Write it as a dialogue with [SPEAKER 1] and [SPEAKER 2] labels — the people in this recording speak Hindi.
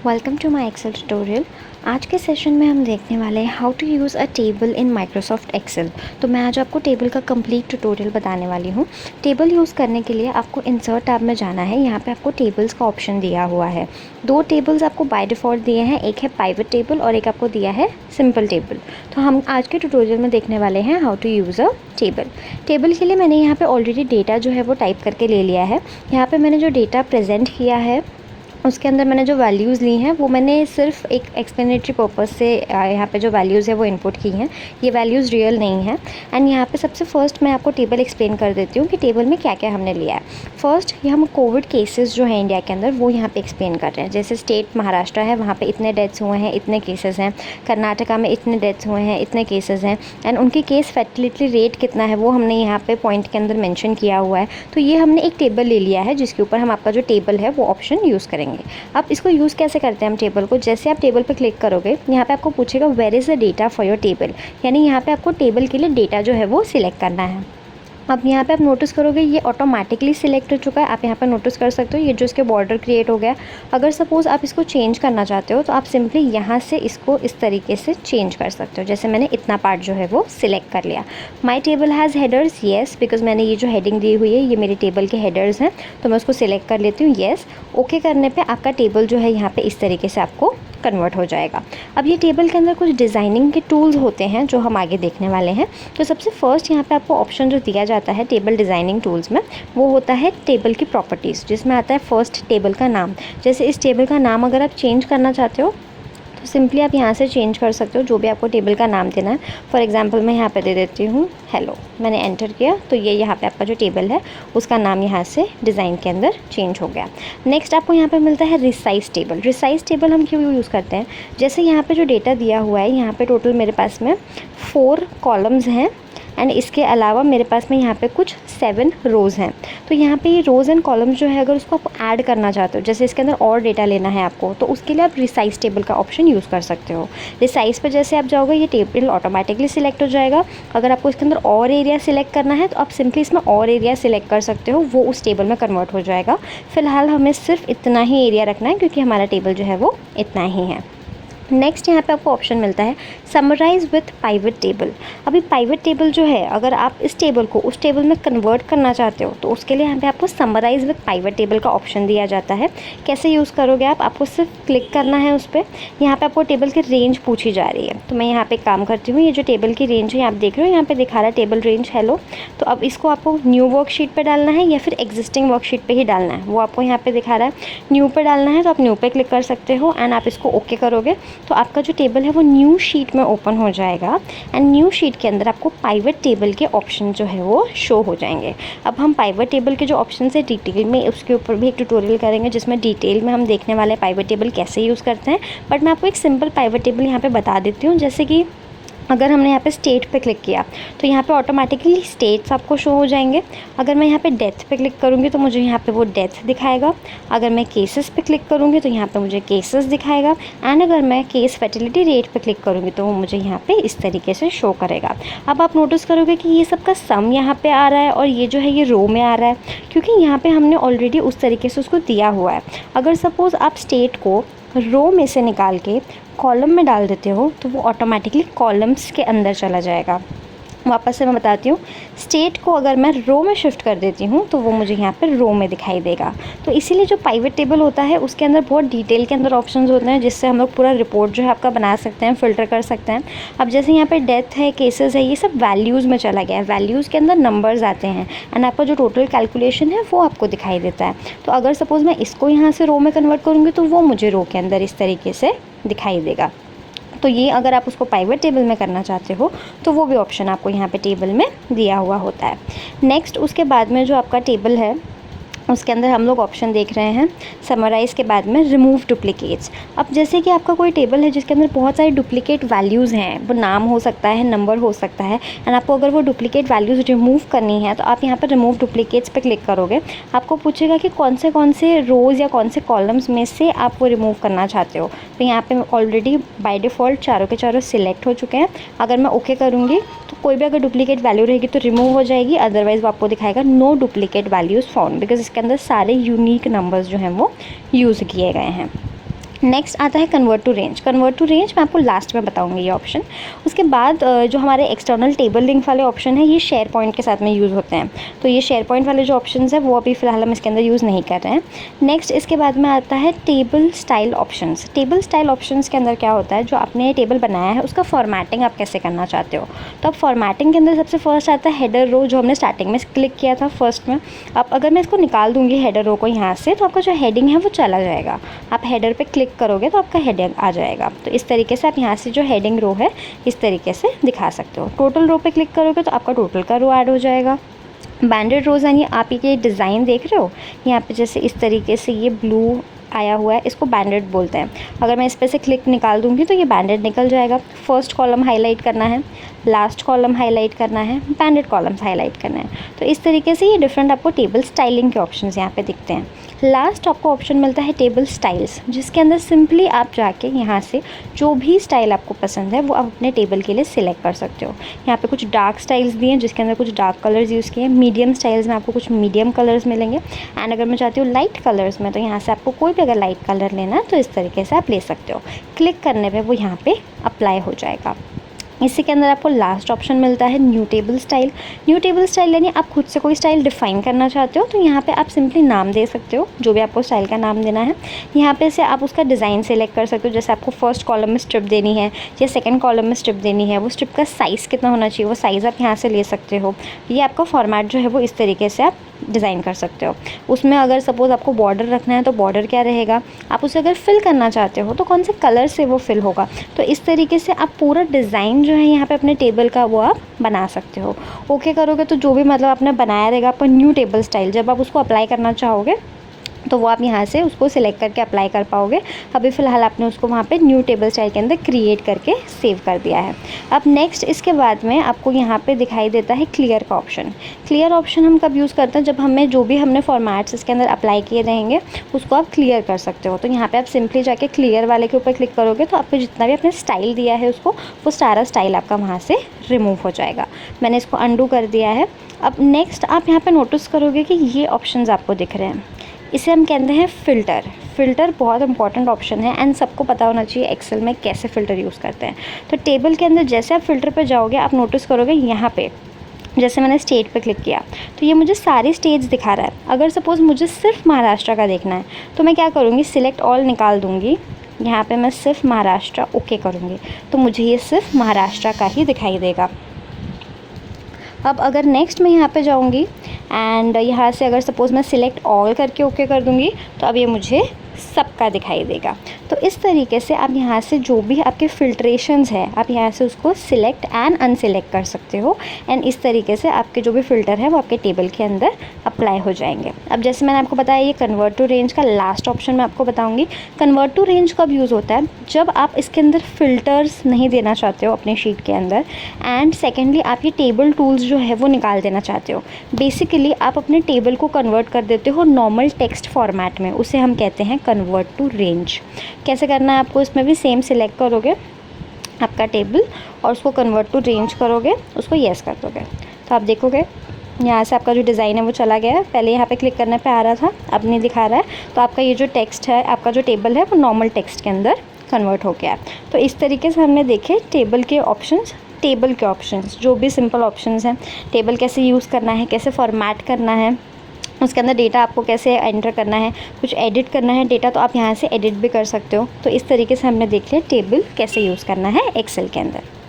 [SPEAKER 1] Welcome to my Excel tutorial. आज के सेशन में हम देखने वाले हैं how to use a table in Microsoft Excel. तो मैं आज आपको टेबल का कंप्लीट ट्यूटोरियल बताने वाली हूँ। टेबल यूज़ करने के लिए आपको इंसर्ट टैब में जाना है। यहाँ पे आपको टेबल्स का ऑप्शन दिया हुआ है। दो टेबल्स आपको बाय डिफ़ॉल्ट दिए हैं, एक है पाइवट टेबल और एक आपको दिया है सिंपल टेबल। तो हम आज के ट्यूटोरियल में देखने वाले हैं how to use a table. Table के लिए मैंने यहाँ पर ऑलरेडी डेटा जो है वो टाइप करके ले लिया है। यहाँ पर मैंने जो डेटा प्रेजेंट किया है उसके अंदर मैंने जो वैल्यूज़ ली हैं वो मैंने सिर्फ एक एक्सप्लेनेटरी पर्पस से यहाँ पे जो वैल्यूज़ है वो इनपुट की हैं। ये वैल्यूज़ रियल नहीं है। एंड यहाँ पे सबसे फर्स्ट मैं आपको टेबल एक्सप्लेन कर देती हूँ कि टेबल में क्या क्या हमने लिया है। फर्स्ट ये हम कोविड केसेस जो हैं इंडिया के अंदर वो यहाँ पे एक्सप्लेन कर रहे हैं। जैसे स्टेट महाराष्ट्र है, वहाँ पर इतने डेथ्स हुए हैं, इतने केसेस हैं। कर्नाटका में इतने डेथ्स हुए हैं, इतने केसेस हैं। एंड उनकी केस फैटिलिटी रेट कितना है वो हमने यहाँ पे पॉइंट के अंदर मेंशन किया हुआ है। तो ये हमने एक टेबल ले लिया है जिसके ऊपर हम आपका जो टेबल है वो ऑप्शन यूज़ करेंगे। अब इसको यूज़ कैसे करते हैं हम टेबल को, जैसे आप टेबल पर क्लिक करोगे यहाँ पे आपको पूछेगा where is the data for your table, यानी यहाँ पे आपको टेबल के लिए डेटा जो है वो सिलेक्ट करना है। अब यहाँ पे आप नोटिस करोगे ये ऑटोमेटिकली सिलेक्ट हो चुका है। आप यहाँ पर नोटिस कर सकते हो ये जो इसके बॉर्डर क्रिएट हो गया। अगर सपोज़ आप इसको चेंज करना चाहते हो तो आप सिंपली यहाँ से इसको इस तरीके से चेंज कर सकते हो। जैसे मैंने इतना पार्ट जो है वो सिलेक्ट कर लिया। माई table has headers, yes, because मैंने ये जो हेडिंग दी हुई है ये मेरे टेबल के हेडर्स हैं, तो मैं उसको सिलेक्ट कर लेती हूँ, येस। ओके करने पर आपका टेबल जो है यहाँ पर इस तरीके से आपको कन्वर्ट हो जाएगा। अब ये टेबल के अंदर कुछ डिज़ाइनिंग के टूल्स होते हैं जो हम आगे देखने वाले हैं। तो सबसे फर्स्ट यहाँ पे आपको ऑप्शन जो दिया जाता है टेबल डिज़ाइनिंग टूल्स में वो होता है टेबल की प्रॉपर्टीज़, जिसमें आता है फर्स्ट टेबल का नाम। जैसे इस टेबल का नाम अगर आप चेंज करना चाहते हो तो सिंपली आप यहाँ से चेंज कर सकते हो जो भी आपको टेबल का नाम देना है। फॉर एग्जांपल मैं यहाँ पे दे देती हूँ हेलो, मैंने एंटर किया तो ये यहाँ पे आपका जो टेबल है उसका नाम यहाँ से डिज़ाइन के अंदर चेंज हो गया। नेक्स्ट आपको यहाँ पे मिलता है रिसाइज टेबल। रिसाइज टेबल हम क्यों यूज़ करते हैं, जैसे यहाँ पे जो डेटा दिया हुआ है यहाँ पे टोटल मेरे पास में 4 कॉलम्स हैं एंड इसके अलावा मेरे पास में यहाँ पे कुछ 7 रोज़ हैं। तो यहाँ पे ये रोज़ एंड कॉलम्स जो है अगर उसको आप ऐड करना चाहते हो, जैसे इसके अंदर और डेटा लेना है आपको, तो उसके लिए आप रिसाइज टेबल का ऑप्शन यूज़ कर सकते हो। रिसाइज पे जैसे आप जाओगे ये टेबल ऑटोमेटिकली सिलेक्ट हो जाएगा। अगर आपको इसके अंदर और एरिया सिलेक्ट करना है तो आप सिंपली इसमें और एरिया सिलेक्ट कर सकते हो, वो उस टेबल में कन्वर्ट हो जाएगा। फ़िलहाल हमें सिर्फ इतना ही एरिया रखना है क्योंकि हमारा टेबल जो है वो इतना ही है। नेक्स्ट यहाँ पे आपको ऑप्शन मिलता है समराइज़ विथ पाइवट टेबल। अभी पाइवट टेबल जो है अगर आप इस टेबल को उस टेबल में कन्वर्ट करना चाहते हो तो उसके लिए यहाँ पे आपको समराइज़ विथ पाइवट टेबल का ऑप्शन दिया जाता है। कैसे यूज़ करोगे आप, आपको सिर्फ क्लिक करना है उस पर। यहाँ पे आपको टेबल की रेंज पूछी जा रही है, तो मैं यहाँ पे काम करती हूँ। ये जो टेबल की रेंज है आप देख रहे हो यहाँ पे दिखा रहा है टेबल रेंज हेलो। तो अब इसको आपको न्यू वर्कशीट पे डालना है या फिर एग्जिस्टिंग वर्कशीट पे ही डालना है, वो आपको यहाँ पे दिखा रहा है। न्यू पे डालना है तो आप न्यू पे क्लिक कर सकते हो एंड आप इसको ओके करोगे तो आपका जो टेबल है वो न्यू शीट में ओपन हो जाएगा। एंड न्यू शीट के अंदर आपको पाइवट टेबल के ऑप्शन जो है वो शो हो जाएंगे। अब हम पाइवट टेबल के जो ऑप्शन है डिटेल में उसके ऊपर भी एक ट्यूटोरियल करेंगे जिसमें डिटेल में हम देखने वाले हैं पाइवट टेबल कैसे यूज़ करते हैं। बट मैं आपको एक सिंपल पाइवट टेबल यहाँ पे बता देती हूँ। जैसे कि अगर हमने यहाँ पे स्टेट पे क्लिक किया तो यहाँ पे ऑटोमेटिकली स्टेट्स आपको शो हो जाएंगे। अगर मैं यहाँ पे डेथ पे क्लिक करूँगी तो मुझे यहाँ पे वो डेथ दिखाएगा। अगर मैं केसेस पे क्लिक करूँगी तो यहाँ पे मुझे केसेस दिखाएगा। एंड अगर मैं केस फर्टिलिटी रेट पे क्लिक करूँगी तो वो मुझे यहाँ पे इस तरीके से शो करेगा। अब आप नोटिस करोगे कि ये सबका सम यहाँ पे आ रहा है और ये जो है ये रो में आ रहा है, क्योंकि यहाँ पे हमने ऑलरेडी उस तरीके से उसको दिया हुआ है। अगर सपोज़ आप स्टेट को रो में से निकाल के कॉलम में डाल देते हो तो वो ऑटोमेटिकली कॉलम्स के अंदर चला जाएगा। वापस से मैं बताती हूँ, स्टेट को अगर मैं रो में शिफ्ट कर देती हूँ तो वो मुझे यहाँ पर रो में दिखाई देगा। तो इसीलिए जो पाइवट टेबल होता है उसके अंदर बहुत डिटेल के अंदर ऑप्शंस होते हैं जिससे हम लोग पूरा रिपोर्ट जो है आपका बना सकते हैं, फ़िल्टर कर सकते हैं। अब जैसे यहाँ पे डेथ है, केसेस है, ये सब वैल्यूज़ में चला गया है। वैल्यूज़ के अंदर नंबर्स आते हैं एंड आपका जो टोटल कैलकुलेशन है वो आपको दिखाई देता है। तो अगर सपोज़ मैं इसको यहाँ से रो में कन्वर्ट करूँगी तो वो मुझे रो के अंदर इस तरीके से दिखाई देगा। तो ये अगर आप उसको पाइवट टेबल में करना चाहते हो तो वो भी ऑप्शन आपको यहाँ पे टेबल में दिया हुआ होता है। नेक्स्ट उसके बाद में जो आपका टेबल है उसके अंदर हम लोग ऑप्शन देख रहे हैं समराइज़ के बाद में रिमूव डुप्लिकेट्स। अब जैसे कि आपका कोई टेबल है जिसके अंदर बहुत सारी डुप्लिकेट वैल्यूज़ हैं, वो नाम हो सकता है, नंबर हो सकता है, एंड आपको अगर वो डुप्लिकेट वैल्यूज़ रिमूव करनी है तो आप यहाँ पर रिमूव डुप्लिकेट्स पे क्लिक करोगे। आपको पूछेगा कि कौन से रोज़ या कौन से कॉलम्स में से आप वो रिमूव करना चाहते हो। तो यहाँ पर ऑलरेडी बाई डिफ़ॉल्ट चारों के चारों सिलेक्ट हो चुके हैं। अगर मैं ओके करूँगी तो कोई भी अगर डुप्लिकेट वैल्यू रहेगी तो रिमूव हो जाएगी, अदरवाइज़ वो आपको दिखाएगा no duplicate values found, because इसके अंदर सारे यूनिक नंबर्स जो हैं वो यूज़ किए गए हैं। नेक्स्ट आता है convert to range. Convert to range मैं आपको लास्ट में बताऊंगी ये ऑप्शन। उसके बाद जो हमारे एक्सटर्नल टेबल लिंक वाले ऑप्शन है, ये शेयर पॉइंट के साथ में यूज़ होते हैं। तो ये शेयर पॉइंट वाले जो ऑप्शन है वो अभी फ़िलहाल हम इसके अंदर यूज़ नहीं कर रहे हैं। नेक्स्ट इसके बाद में आता है table style options. Table style options के अंदर क्या होता है, जो आपने टेबल बनाया है उसका फॉर्मेटिंग आप कैसे करना चाहते हो। तो अब फॉर्मेटिंग के अंदर सबसे फर्स्ट आता है हेडर रो, जो हमने स्टार्टिंग में क्लिक किया था फर्स्ट में। अब अगर मैं इसको निकाल दूँगी हेडर रो को यहाँ से, तो आपका जो हेडिंग है वो चला जाएगा। आप हेडर पर क्लिक करोगे तो आपका हेडिंग आ जाएगा। तो इस तरीके से आप यहाँ से जो हेडिंग रो है इस तरीके से दिखा सकते हो। टोटल रो पे क्लिक करोगे तो आपका टोटल का रो ऐड हो जाएगा। बैंडेड रोज़ यानी आप ये डिज़ाइन देख रहे हो यहाँ पे, जैसे इस तरीके से ये ब्लू आया हुआ है, इसको बैंडेड बोलते हैं। अगर मैं इस पर से क्लिक निकाल दूँगी तो ये बैंडेड निकल जाएगा। फर्स्ट कॉलम हाईलाइट करना है, लास्ट कॉलम हाईलाइट करना है, बैंडेड कॉलम्स हाईलाइट करना है। तो इस तरीके से ये डिफरेंट आपको टेबल स्टाइलिंग के ऑप्शंस यहाँ पे दिखते हैं। लास्ट आपको ऑप्शन मिलता है टेबल स्टाइल्स, जिसके अंदर सिंपली आप जाके यहाँ से जो भी स्टाइल आपको पसंद है वो आप अपने टेबल के लिए सिलेक्ट कर सकते हो। यहाँ पे कुछ डार्क स्टाइल्स दिए हैं जिसके अंदर कुछ डार्क कलर्स यूज़ किए हैं। मीडियम स्टाइल्स में आपको कुछ मीडियम कलर्स मिलेंगे। एंड अगर मैं चाहती हूँ लाइट कलर्स में, तो यहाँ से आपको कोई भी अगर लाइट कलर लेना है तो इस तरीके से आप ले सकते हो। क्लिक करने पर वो यहाँ पर अप्लाई हो जाएगा। इसी के अंदर आपको लास्ट ऑप्शन मिलता है new table style. New table style यानी आप खुद से कोई स्टाइल डिफ़ाइन करना चाहते हो, तो यहाँ पे आप सिंपली नाम दे सकते हो, जो भी आपको स्टाइल का नाम देना है। यहाँ पे से आप उसका डिज़ाइन सेलेक्ट कर सकते हो, जैसे आपको फर्स्ट कॉलम में स्ट्रिप देनी है या सेकंड कॉलम में स्ट्रिप देनी है, वो स्ट्रिप का साइज़ कितना होना चाहिए वो साइज़ आप यहाँ से ले सकते हो। ये आपका फॉर्मेट जो है वो इस तरीके से आप डिज़ाइन कर सकते हो। उसमें अगर सपोज़ आपको बॉर्डर रखना है तो बॉर्डर क्या रहेगा, आप उसे अगर फिल करना चाहते हो तो कौन से कलर से वो फिल होगा। तो इस तरीके से आप पूरा डिज़ाइन जो है यहाँ पे अपने टेबल का वो आप बना सकते हो। ओके करोगे तो जो भी मतलब आपने बनाया रहेगा आपका न्यू टेबल स्टाइल, जब आप उसको अप्लाई करना चाहोगे तो वो आप यहाँ से उसको सिलेक्ट करके अप्लाई कर पाओगे। अभी फ़िलहाल आपने उसको वहाँ पे न्यू टेबल स्टाइल के अंदर क्रिएट करके सेव कर दिया है। अब नेक्स्ट इसके बाद में आपको यहाँ पे दिखाई देता है क्लियर का ऑप्शन। क्लियर ऑप्शन हम कब यूज़ करते हैं, जब हमें जो भी हमने फॉर्मेट्स इसके अंदर अप्लाई किए रहेंगे उसको आप क्लियर कर सकते हो। तो यहाँ पर आप सिंपली जाके क्लियर वाले के ऊपर क्लिक करोगे तो आपको जितना भी आपने स्टाइल दिया है उसको, वो सारा स्टाइल आपका वहाँ से रिमूव हो जाएगा। मैंने इसको अंडू कर दिया है। अब नेक्स्ट आप यहाँ पर नोटिस करोगे कि ये ऑप्शन आपको दिख रहे हैं, इसे हम कहते हैं फ़िल्टर। फ़िल्टर बहुत इंपॉर्टेंट ऑप्शन है एंड सबको पता होना चाहिए एक्सेल में कैसे फ़िल्टर यूज़ करते हैं। तो टेबल के अंदर जैसे आप फ़िल्टर पे जाओगे आप नोटिस करोगे यहाँ पे, जैसे मैंने स्टेट पे क्लिक किया तो ये मुझे सारी स्टेट्स दिखा रहा है। अगर सपोज़ मुझे सिर्फ महाराष्ट्र का देखना है तो मैं क्या करूँगी, सिलेक्ट ऑल निकाल दूँगी। यहाँ पर मैं सिर्फ महाराष्ट्र ओके करूँगी तो मुझे ये सिर्फ महाराष्ट्र का ही दिखाई देगा। अब अगर नेक्स्ट मैं यहाँ पे जाऊँगी एंड यहाँ से अगर सपोज़ मैं सिलेक्ट ऑल करके ओके कर दूँगी तो अब ये मुझे सबका दिखाई देगा। तो इस तरीके से आप यहाँ से जो भी आपके फ़िल्ट्रेशंस है आप यहाँ से उसको सिलेक्ट एंड अनसिलेक्ट कर सकते हो। एंड इस तरीके से आपके जो भी फ़िल्टर है वो आपके टेबल के अंदर अप्लाई हो जाएंगे। अब जैसे मैंने आपको बताया ये कन्वर्ट टू रेंज का लास्ट ऑप्शन मैं आपको बताऊँगी। कन्वर्ट टू रेंज कब यूज़ होता है, जब आप इसके अंदर फ़िल्टर्स नहीं देना चाहते हो अपने शीट के अंदर। एंड सेकेंडली आप ये टेबल टूल्स जो है वो निकाल देना चाहते हो। बेसिकली आप अपने टेबल को कन्वर्ट कर देते हो नॉर्मल टेक्स्ट फॉर्मेट में, उसे हम कहते हैं कन्वर्ट टू रेंज। कैसे करना है आपको, इसमें भी सेम सिलेक्ट करोगे आपका टेबल और उसको कन्वर्ट टू रेंज करोगे, उसको येस कर दोगे तो आप देखोगे यहाँ से आपका जो डिज़ाइन है वो चला गया है। पहले यहाँ पे क्लिक करने पे आ रहा था, अब नहीं दिखा रहा है। तो आपका ये जो टेक्स्ट है, आपका जो टेबल है वो नॉर्मल टेक्स्ट के अंदर कन्वर्ट हो गया है। तो इस तरीके से हमने देखे टेबल के ऑप्शंस, जो भी सिंपल ऑप्शंस हैं, टेबल कैसे यूज़ करना है, कैसे फॉर्मेट करना है, उसके अंदर डेटा आपको कैसे एंटर करना है, कुछ एडिट करना है डेटा तो आप यहाँ से एडिट भी कर सकते हो। तो इस तरीके से हमने देख लिया टेबल कैसे यूज़ करना है एक्सेल के अंदर।